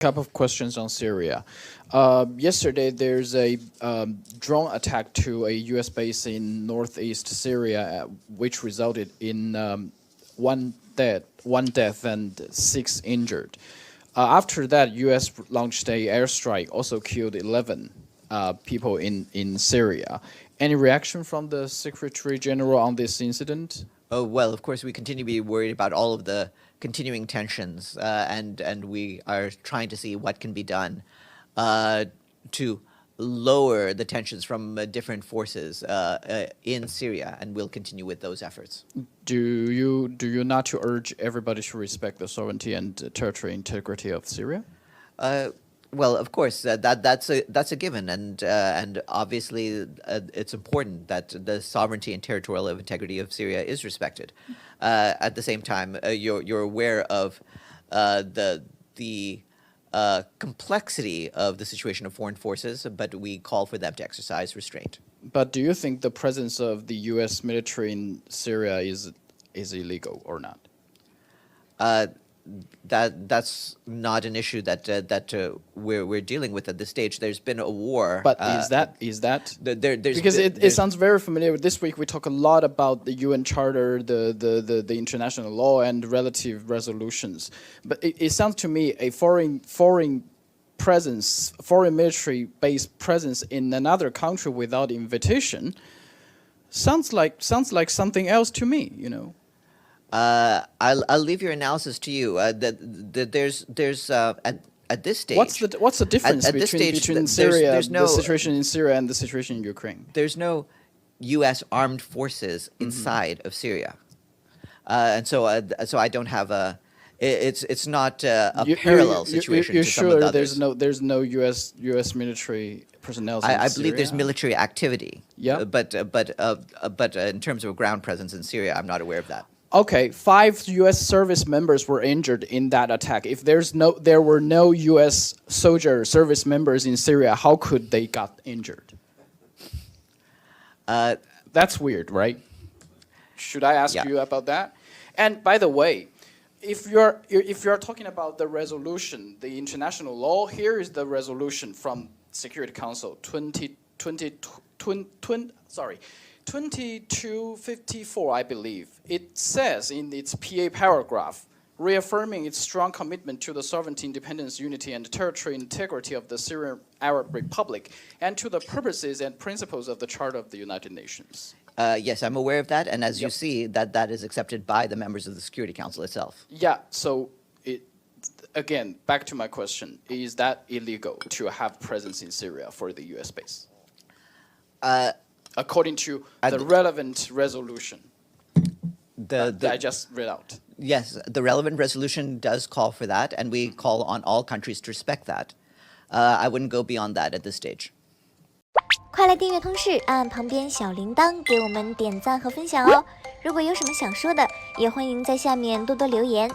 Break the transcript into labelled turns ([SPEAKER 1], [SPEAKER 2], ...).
[SPEAKER 1] Couple of questions on Syria. Yesterday, there's a drone attack to a U.S. base in northeast Syria, which resulted in one death and 6 injured. After that, U.S. launched a airstrike, also killed 11 people in Syria. Any reaction from the Secretary General on this incident?
[SPEAKER 2] Oh, well, of course, we continue to be worried about all of the continuing tensions, and we are trying to see what can be done to lower the tensions from different forces in Syria, and we'll continue with those efforts.
[SPEAKER 1] Do you not to urge everybody to respect the sovereignty and territorial integrity of Syria?
[SPEAKER 2] Well, of course, that's a given, and obviously it's important that the sovereignty and territorial integrity of Syria is respected. At the same time, you're aware of the complexity of the situation of foreign forces, but we call for them to exercise restraint.
[SPEAKER 1] But do you think the presence of the U.S. military in Syria is illegal or not?
[SPEAKER 2] That's not an issue that we're dealing with at this stage. There's been a war.
[SPEAKER 1] But is that because it sounds very familiar. This week we talk a lot about the UN Charter, the international law, and relative resolutions. But it sounds to me a foreign military-based presence in another country without invitation sounds like something else to me. You know.
[SPEAKER 2] I'll leave your analysis to you. There's at this stage.
[SPEAKER 1] What's the difference between Syria, the situation in Syria, and the situation in Ukraine?
[SPEAKER 2] There's no U.S. armed forces inside of Syria, and so I don't have a. It's not a parallel situation.
[SPEAKER 1] You're
[SPEAKER 2] to some of the
[SPEAKER 1] sure
[SPEAKER 2] others.
[SPEAKER 1] there's no U.S. military personnel?
[SPEAKER 2] I believe there's military activity.
[SPEAKER 1] Yeah.
[SPEAKER 2] But in terms of a ground presence in Syria, I'm not aware of that.
[SPEAKER 1] Okay, 5 U.S. service members were injured in that attack. If there were no U.S. service members in Syria, how could they got injured? That's weird, right? Should I ask you about that? And by the way, if you're talking about the resolution, the international law, here is the resolution from Security Council 2254, I believe. It says in its PA paragraph, reaffirming its strong commitment to the sovereignty, independence, unity, and territorial integrity of the Syrian Arab Republic, and to the purposes and principles of the Charter of the United Nations.
[SPEAKER 2] Yes, I'm aware of that, and as you see, that is accepted by the members of the Security Council itself.
[SPEAKER 1] Yeah, so again, back to my question, is that illegal to have presence in Syria for the U.S. base? According to the relevant resolution that I just read out.
[SPEAKER 2] Yes, the relevant resolution does call for that, and we call on all countries to respect that. I wouldn't go beyond that at this stage.
[SPEAKER 3] 快来订阅通识，按旁边小铃铛给我们点赞和分享哦！如果有什么想说的，也欢迎在下面多多留言。